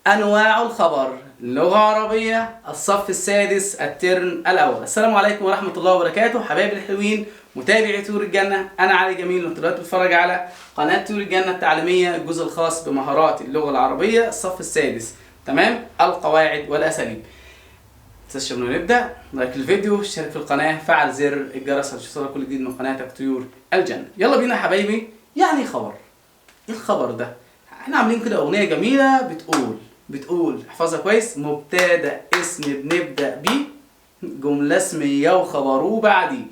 أنواع الخبر، اللغة العربية، الصف السادس، الترم الأول. السلام عليكم ورحمة الله وبركاته حبايبي الحلوين متابعي طيور الجنة. أنا علي جميل وأنت دلوقتي بتتفرج على قناة طيور الجنة التعليمية، الجزء الخاص بمهارات اللغة العربية الصف السادس. تمام؟ القواعد والأساليب. متنساش قبل ما نبدأ لايك الفيديو، اشترك في القناة، فعل زر الجرس عشان توصلك كل جديد من قناتك طيور الجنة. يلا بينا يا حبايبي. يعني خبر. إيه الخبر ده؟ احنا عاملين كده أغنية جميلة بتقول احفظها كويس: مبتدأ اسم بنبدأ بيه، جملة اسمية وخبروه بعديه.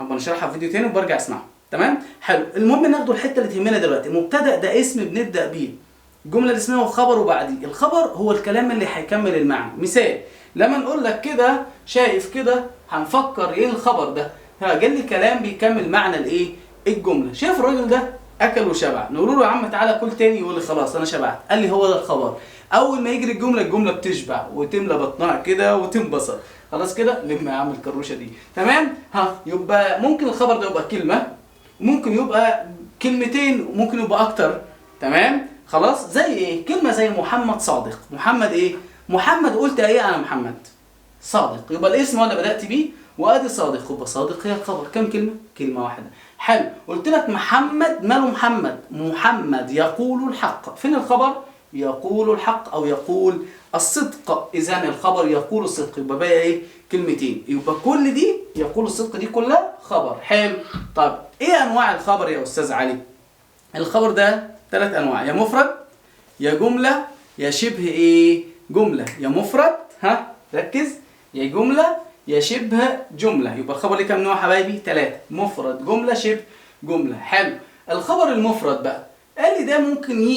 أبقى نشرحها في فيديو تاني وبرجع اسمعها. تمام؟ حلو. المهم ناخدوا الحتة اللي تهمنا دلوقتي. مبتدأ ده اسم بنبدأ بيه، الجملة الاسمية وخبره بعديه. الخبر هو الكلام اللي هيكمل المعنى. مثال لما نقول لك كده، شايف كده، هنفكر ايه الخبر ده؟ جال لي كلام بيكمل معنى الايه؟ الجملة. شايف الراجل ده اكل وشبع، نقول له يا عم تعالى كل تاني، يقول لي خلاص انا شبعت. قال لي هو ده الخبر. اول ما يجري الجمله بتشبع وتملى بطنها كده وتنبسط. خلاص كده لما يا عم الكروشه دي. تمام؟ يبقى ممكن الخبر ده يبقى كلمه، ممكن يبقى كلمتين، وممكن يبقى اكتر. تمام؟ خلاص. زي ايه؟ كلمه زي محمد صادق. محمد ايه؟ محمد قلت ايه؟ انا محمد صادق، يبقى الاسم ولا بدات بيه وادي صادق، يبقى صادق هي الخبر. كم كلمه؟ كلمه واحده. حلو. قلت لك محمد، ماله محمد؟ محمد يقول الحق. فين الخبر؟ يقول الحق او يقول الصدق. اذا الخبر يقول الصدق، يبقى بقى ايه؟ كلمتين. يبقى كل دي يقول الصدق دي كلها خبر. حلو. طب ايه انواع الخبر يا استاذ علي؟ الخبر ده 3 انواع: يا مفرد، يا جمله، يا شبه ايه؟ جمله. يا مفرد، ركز، يا جمله، يا شبه جمله. يبقى الخبر ليه كام نوع حبايبي؟ 3: مفرد، جمله، شبه جمله. حلو. الخبر المفرد بقى قال لي ده ممكن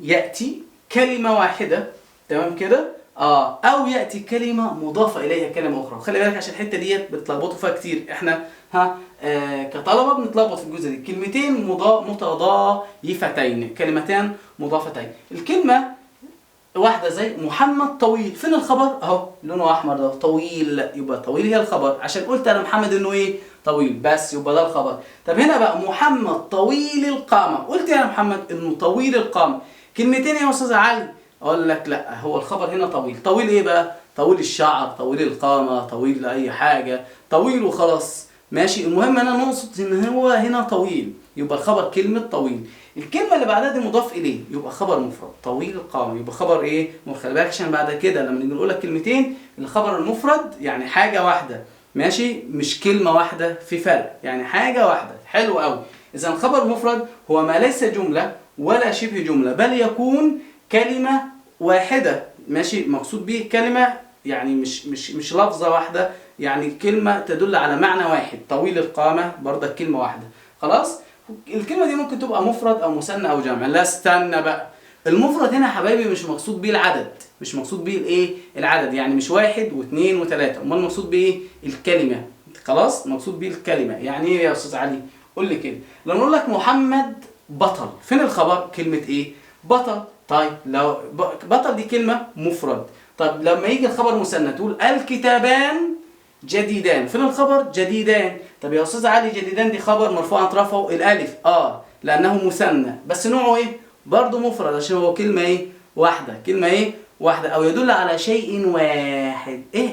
ياتي كلمه واحده. تمام كده؟ او ياتي كلمه مضافه اليها كلمه اخرى. خلي بالك عشان الحته ديت بتلخبطوا فيها كتير. احنا كطلبه بنتلخبط في الجزء دي. كلمتين متضايفتين، كلمتان مضافتين. الكلمه واحدة زي محمد طويل. فين الخبر؟ اهو لونه احمر ده، طويل. يبقى طويل هي الخبر عشان قلت انا محمد انه ايه؟ طويل، بس يبقى ده الخبر. طب هنا بقى محمد طويل القامة. قلت يا محمد انه طويل القامة. كلمتين يا استاذ علي. اقول لك لا، هو الخبر هنا طويل. طويل ايه بقى؟ طويل الشعر، طويل القامة، طويل اي حاجة، طويل وخلاص. ماشي. المهم انا نقصد ان هو هنا طويل، يبقى الخبر كلمة طويل. الكلمة اللي بعدها دي مضاف إليه، يبقى خبر مفرد. طويل القامة يبقى خبر إيه؟ مفرد. خلي بالك عشان بعد كده لما نيجي نقول لك كلمتين، الخبر المفرد يعني حاجة واحدة. ماشي؟ مش كلمة واحدة، في فرق، يعني حاجة واحدة. حلو قوي. إذا الخبر المفرد هو ما ليس جملة ولا شبه جملة، بل يكون كلمة واحدة. ماشي؟ مقصود به كلمة، يعني مش لفظة واحدة، يعني كلمة تدل على معنى واحد. طويل القامة برضك كلمة واحدة. خلاص؟ الكلمة دي ممكن تبقى مفرد أو مثنى أو جمع. لا استنى بقى، المفرد هنا يا حبايبي مش مقصود بيه العدد، مش مقصود بيه الإيه؟ العدد، يعني مش 1 و2 و3، أمال المقصود بيه الكلمة. خلاص؟ مقصود بيه الكلمة. يعني إيه يا أستاذ علي؟ قول لي كده. لما نقول لك محمد بطل، فين الخبر؟ كلمة إيه؟ بطل. طيب لو بطل دي كلمة مفرد. طب لما يجي الخبر مثنى تقول الكتابان جديدان. فين الخبر؟ جديدان. طب يا استاذ علي جديدان دي خبر مرفوع عن رفعه الالف، لانه مثنى، بس نوعه ايه؟ برضه مفرد عشان هو كلمه ايه؟ واحده. كلمه ايه؟ واحده. او يدل على شيء واحد. ايه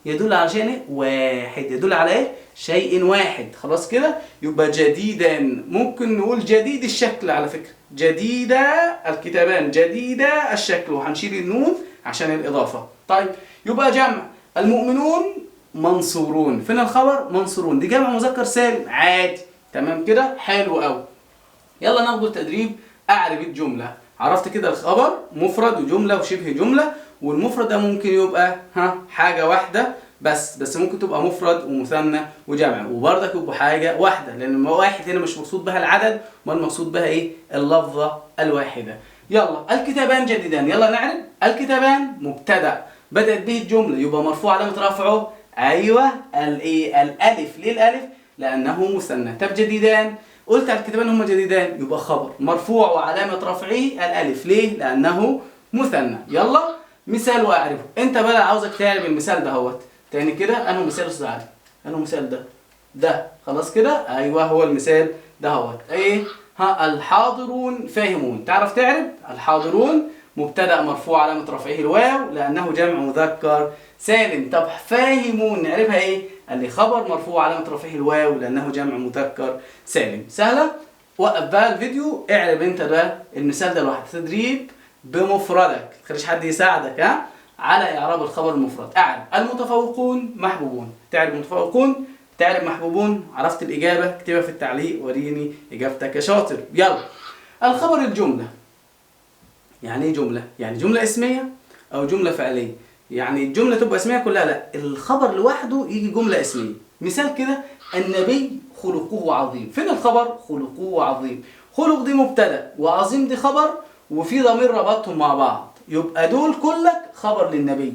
يدل على شيء ايه؟ واحد. يدل على ايه؟ شيء واحد. خلاص كده؟ يبقى جديدان. ممكن نقول جديد الشكل على فكره. جديده الكتابان، جديده الشكل، وهنشيل النون عشان الاضافه. طيب يبقى جمع. المؤمنون منصورون. فين الخبر؟ منصورون. دي جمع مذكر سالم عادي. تمام كده؟ حلو قوي. يلا ناخد التدريب. اعرب الجمله. عرفت كده الخبر مفرد وجمله وشبه جمله، والمفرد ده ممكن يبقى حاجه واحده بس ممكن تبقى مفرد ومثنى وجمع، وبرضك يبقى حاجه واحده، لان واحد هنا مش مقصود بها العدد، ما المقصود بها ايه؟ اللفظه الواحده. يلا الكتابان جديدان. يلا نعرب. الكتابان مبتدا بدات به الجمله، يبقى مرفوع علامه رفعه ايوه الالف. ليه الالف؟ لانه مثنى. طب جديدان، قلت على الكتابان هم جديدان، يبقى خبر مرفوع وعلامه رفعه الالف. ليه؟ لانه مثنى. يلا مثال واعرفه. انت بقى عاوزك تعرف المثال ده اهوت تاني كده. انه مثال استاذ علي؟ انه مثال ده خلاص كده؟ ايوه هو المثال ده اهوت. ايه؟ الحاضرون فاهمون. تعرف تعرف؟ الحاضرون مبتدأ مرفوع علامة رفعه الواو لأنه جمع مذكر سالم. طب فاهمون نعرفها ايه؟ قال لي خبر مرفوع علامة رفعه الواو لأنه جمع مذكر سالم. سهلة؟ وقف بقى الفيديو، اعرب انت ده المثال ده لوحده، تدريب بمفردك، ما تخليش حد يساعدك ها على إعراب الخبر المفرد. اعرب المتفوقون محبوبون، تعرب متفوقون، تعرب محبوبون. عرفت الإجابة؟ اكتبها في التعليق وريني إجابتك يا شاطر. يلا. الخبر الجملة. يعني ايه جملة؟ يعني جملة اسمية أو جملة فعلية. يعني الجملة تبقى اسمية كلها؟ لا، الخبر لوحده يجي جملة اسمية. مثال كده: النبي خلقه عظيم. فين الخبر؟ خلقه عظيم. خلق دي مبتدأ وعظيم دي خبر وفي ضمير ربطهم مع بعض، يبقى دول كلك خبر للنبي.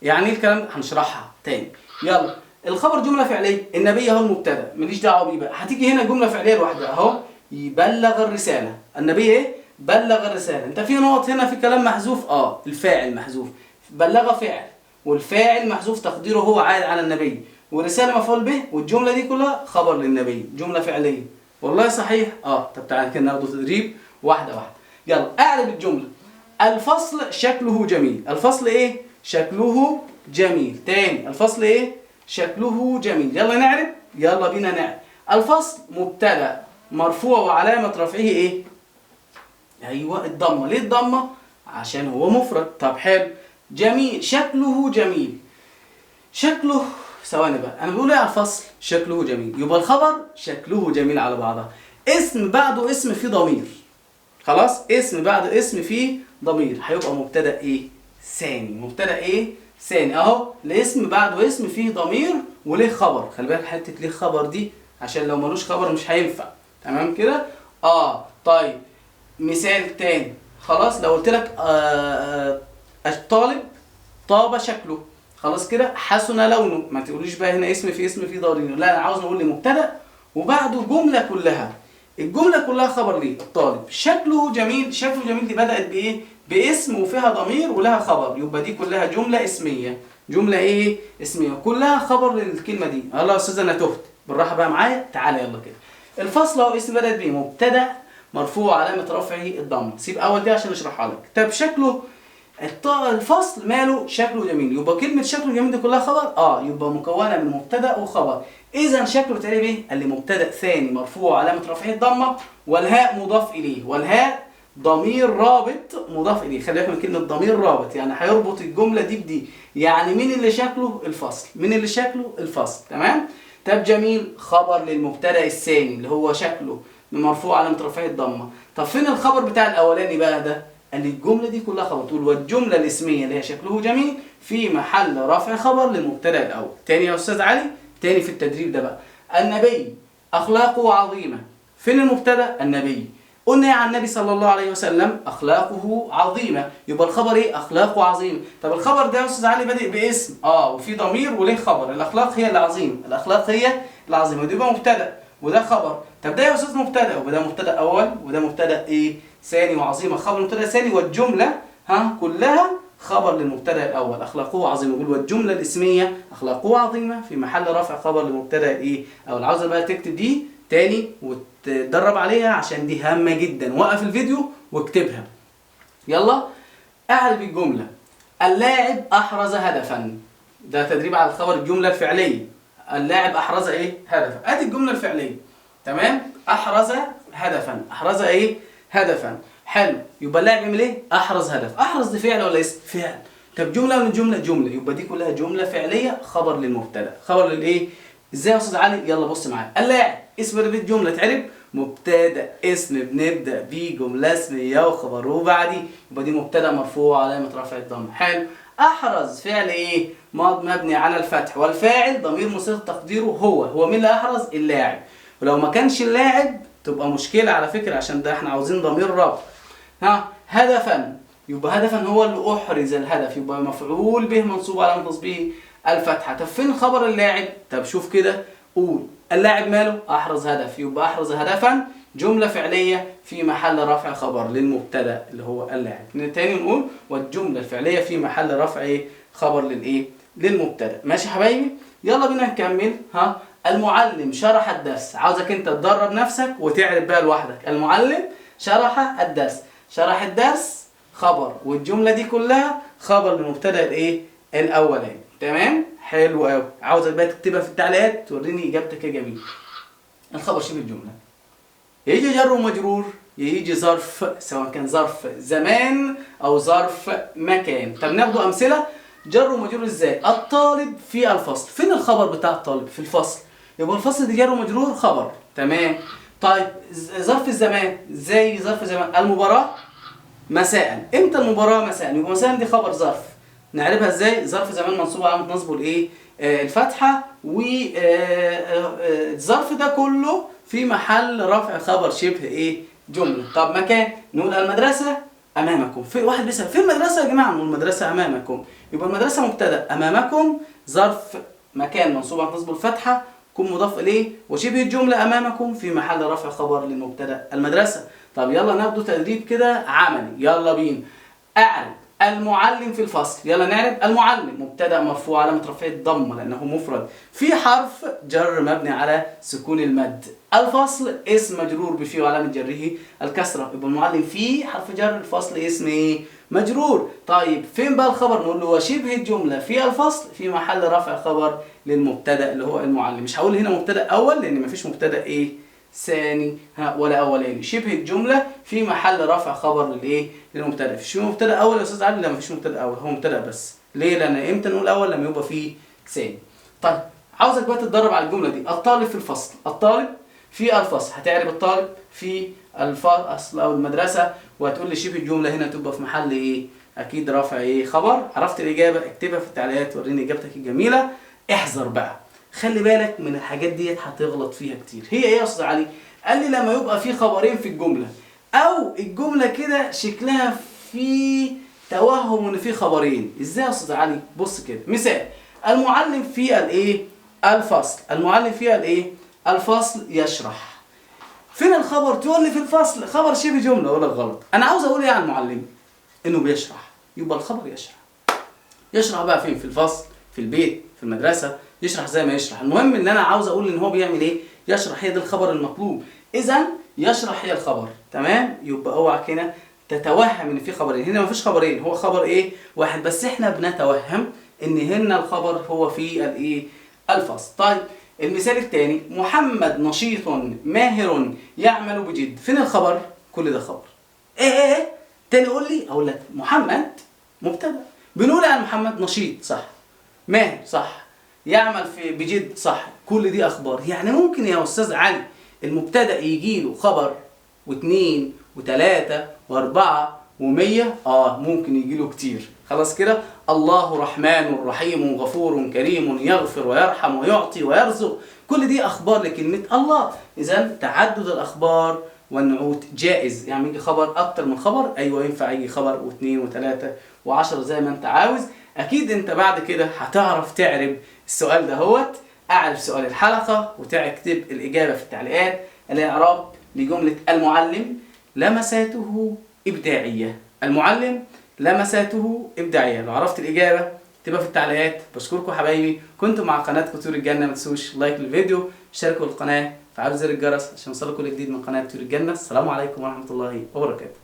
يعني ايه الكلام ده؟ هنشرحها تاني. يلا. الخبر جملة فعلية، النبي اهو المبتدأ ماليش دعوة بيه بقى، هتيجي هنا جملة فعلية لوحدها اهو، يبلغ الرسالة. النبي ايه؟ بلغ الرسالة. انت في نقط هنا في كلام محذوف، الفاعل محذوف، بلغ فعل والفاعل محذوف تقديره هو عائد على النبي، والرسالة مفعول به، والجملة دي كلها خبر للنبي، جملة فعلية. والله صحيح. طب تعالى كده ناخده تدريب واحدة واحدة. يلا اعرب الجملة. الفصل شكله جميل. الفصل ايه؟ شكله جميل. تاني، الفصل ايه؟ شكله جميل. يلا نعرب، يلا بينا نعرب. الفصل مبتدأ مرفوع وعلامة رفعه ايه؟ ايوه الضمة. ليه الضمة؟ عشان هو مفرد. طب حلو. جميل، شكله جميل. شكله، ثواني بقى، انا بقول ايه على الفصل؟ شكله جميل، يبقى الخبر شكله جميل على بعضها. اسم بعده اسم فيه ضمير. خلاص، اسم بعده اسم فيه ضمير، هيبقى مبتدأ ايه؟ ثاني. مبتدأ ايه؟ ثاني اهو. الاسم بعده اسم فيه ضمير وليه خبر. خلي بالك حته ليه خبر دي عشان لو ملوش خبر مش هينفع. تمام كده؟ طيب مثال تاني. خلاص، لو قلت لك الطالب طاب شكله، خلاص كده حسن لونه. ما تقوليش بقى هنا اسم فيه ضمير، لا، انا عاوز نقول لي مبتدأ وبعده جملة كلها. الجملة كلها خبر ليه؟ الطالب شكله جميل. شكله جميل دي بدأت بإيه؟ باسم وفيها ضمير ولها خبر، يبقى دي كلها جملة اسمية. جملة إيه؟ اسمية، كلها خبر للكلمة دي. الله يا أستاذ أنا تهت، بالراحة بقى معايا، تعالى يلا كده. الفصل أهو اسم بدأت بإيه؟ مبتدأ مرفوع علامة رفعه الضمة. سيب أول دي عشان أشرحها لك. طب شكله، الفصل ماله شكله جميل، يبقى كلمة شكله جميل دي كلها خبر؟ يبقى مكونة من مبتدأ وخبر. إذا شكله تقريبا إيه؟ قال لي مبتدأ ثاني مرفوع علامة رفعه الضمة والهاء مضاف إليه، والهاء ضمير رابط مضاف إليه. خلي بالك من كلمة ضمير رابط، يعني هيربط الجملة دي بدي. يعني مين اللي شكله؟ الفصل. مين اللي شكله؟ الفصل. تمام؟ طب جميل خبر للمبتدأ الثاني اللي هو شكله مرفوع علامة رفعه الضمة. طب فين الخبر بتاع الأولاني بقى ده؟ قال لي الجملة دي كلها خبر. تقول والجملة الاسمية اللي هي شكله جميل في محل رفع خبر للمبتدأ الأول. تاني يا أستاذ علي، تاني في التدريب ده بقى. النبي أخلاقه عظيمة. فين المبتدأ؟ النبي. قلنا إيه عن النبي صلى الله عليه وسلم؟ أخلاقه عظيمة، يبقى الخبر إيه؟ أخلاقه عظيمة. طب الخبر ده يا أستاذ علي بادئ باسم وفي ضمير وليه خبر. الأخلاق هي العظيمة، الأخلاق هي العظيمة، ودي يبقى مبتدأ وده خبر. طب ده يا أستاذ مبتدأ، وده مبتدأ أول وده مبتدأ إيه؟ ثاني، وعظيمة خبر المبتدأ الثاني، والجملة كلها خبر للمبتدأ الأول أخلاقه عظيمة. يقول والجملة الاسمية أخلاقه عظيمة في محل رفع خبر للمبتدأ الإيه؟ أو عاوز بقى تكتب دي تاني وتدرب عليها عشان دي هامة جدا. وقف الفيديو واكتبها. يلا أعرب الجملة. اللاعب أحرز هدفا. ده تدريب على الخبر الجملة الفعلية. اللاعب أحرز إيه؟ هدفا. أدي الجملة الفعلية. تمام؟ أحرز هدفا. أحرز إيه؟ هدفا. حلو، يبقى اللاعب يعمل ايه؟ احرز هدف. احرز دي فعل ولا اسم؟ فعل. طب جمله ولا جمله؟ جمله، يبقى دي كلها جمله فعليه خبر للمبتدا. خبر للايه؟ ازاي يا استاذ علي؟ يلا بص معايا. اللاعب اسم بدأ جمله تعرب مبتدا اسم بنبدا بيه جمله اسميه وخبر وبعديه، يبقى دي مبتدا مرفوع علامه رفع الضمه. حلو. احرز فعل ايه؟ ماض مبني على الفتح، والفاعل ضمير مستتر تقديره هو مين اللي احرز؟ اللاعب. ولو ما كانش اللاعب تبقى مشكله على فكره، عشان ده احنا عاوزين ضمير رابط. هدفا، يبقى هدفا هو اللي احرز الهدف، يبقى مفعول به منصوب على تصبيه الفتحه. طب فين خبر اللاعب؟ طب شوف كده، قول اللاعب ماله؟ احرز هدف، يبقى احرز هدفا جمله فعليه في محل رفع خبر للمبتدا اللي هو اللاعب. تاني نقول والجمله الفعليه في محل رفع خبر للايه؟ للمبتدا. ماشي يا حبايبي؟ يلا بينا نكمل. المعلم شرح الدرس. عاوزك انت تدرب نفسك وتعرف بقى لوحدك. المعلم شرح الدرس. شرح الدرس خبر، والجمله دي كلها خبر للمبتدا الايه الاولاني. تمام، حلو قوي. عاوزك بقى تكتبها في التعليقات توريني اجابتك يا جميل. الخبر شبه الجمله يجي جر ومجرور، يجي ظرف سواء كان ظرف زمان او ظرف مكان. طب ناخدوا امثله جر ومجرور ازاي. الطالب في الفصل، فين الخبر بتاع الطالب؟ في الفصل، يبقى الفصل دي جر ومجرور خبر. تمام. طيب ظرف الزمان زي ظرف زمان المباراه مساء. امتى المباراه مساء؟ يبقى مساء دي خبر ظرف. نعرفها ازاي؟ ظرف زمان منصوب علامه نصبه الايه الفتحه، والظرف ده كله في محل رفع خبر شبه ايه جمله. طب مكان نقول المدرسه امامكم. في واحد بيسال فين المدرسه يا جماعه؟ نقول المدرسه امامكم. يبقى المدرسه مبتدا، امامكم ظرف مكان منصوب على نصب الفتحه، كن مضاف اليه، وشبه الجمله امامكم في محل رفع خبر للمبتدا المدرسه. طب يلا ناخده تدريب كده عملي، يلا بينا. اعرب المعلم في الفصل. يلا نعرب المعلم مبتدا مرفوع علامه رفعه الضمه لانه مفرد، في حرف جر مبني على سكون المد. الفصل اسم مجرور بفيه وعلامه جره الكسره. يبقى المعلم فيه حرف جر، الفصل اسم ايه مجرور. طيب فين بقى الخبر؟ نقول له وشبه الجمله في الفصل في محل رفع خبر للمبتدا اللي هو المعلم. مش هقول هنا مبتدا اول لان مفيش مبتدا ايه ثاني ولا اولاني. شبه الجمله في محل رفع خبر للايه للمبتدا. مفيش مبتدا اول يا استاذ علي؟ لا مفيش مبتدا اول، هو مبتدا بس. ليه؟ لان امتى نقول اول؟ لما يبقى فيه ثاني. طيب عاوزك بقى تتدرب على الجمله دي. الطالب في الفصل، الطالب في الفصل. هتعرب الطالب في الفصل او المدرسه، وهتقول لي شبه الجمله هنا تبقى في محل ايه اكيد رفع ايه خبر. عرفت الاجابه؟ اكتبها في التعليقات وريني اجابتك الجميله. احذر بقى، خلي بالك من الحاجات ديت هتغلط فيها كتير. هي ايه يا استاذ علي؟ قال لي لما يبقى في خبرين في الجمله، او الجمله كده شكلها في توهم ان في خبرين. ازاي يا استاذ علي؟ بص كده، مثال المعلم في الايه الفصل. المعلم في الايه الفصل يشرح. فين الخبر؟ تقول لي في الفصل خبر شبه جمله. اقول لك غلط. انا عاوز اقول ايه عن المعلم؟ انه بيشرح، يبقى الخبر يشرح. يشرح بقى فين؟ في الفصل، في البيت، في المدرسه، يشرح زي ما يشرح. المهم ان انا عاوز اقول ان هو بيعمل ايه يشرح. هي ده الخبر المطلوب. اذا يشرح هي الخبر. تمام. يبقى اوعى كده تتوهم ان في خبرين. هنا مفيش خبرين، هو خبر ايه واحد بس. احنا بنتوهم ان هنا الخبر هو في الايه الفصل. طيب المثال الثاني محمد نشيط ماهر يعمل بجد. فين الخبر؟ كل ده خبر. ايه تاني قول لي. اقول لك محمد مبتدا، بنقول عن محمد نشيط صح، ماهر صح، يعمل في بجد صح، كل دي اخبار. يعني ممكن يا استاذ علي المبتدا يجي له خبر واثنين وثلاثه واربعه ومية. ممكن يجي له كتير. خلاص كده. الله رحمن رحيم غفور كريم يغفر ويرحم ويعطي ويرزق، كل دي اخبار لكلمه الله. اذا تعدد الاخبار والنعوت جائز. يعني يجي خبر اكتر من خبر، ايوه ينفع يجي خبر واثنين وثلاثه وعشرة زي ما انت عاوز. اكيد انت بعد كده هتعرف تعرب السؤال ده هوت. اعرف سؤال الحلقه وتكتب الاجابه في التعليقات. الاعراب لجمله المعلم لمساته ابداعيه. المعلم لمساته ابداعيه. لو عرفت الاجابه اكتبها في التعليقات. بشكركم حبايبي، كنتم مع قناه طيور الجنه. ما تنسوش لايك للفيديو، اشتركوا القناه، فعلوا زر الجرس عشان يوصلكم كل جديد من قناه طيور الجنه. السلام عليكم ورحمه الله وبركاته.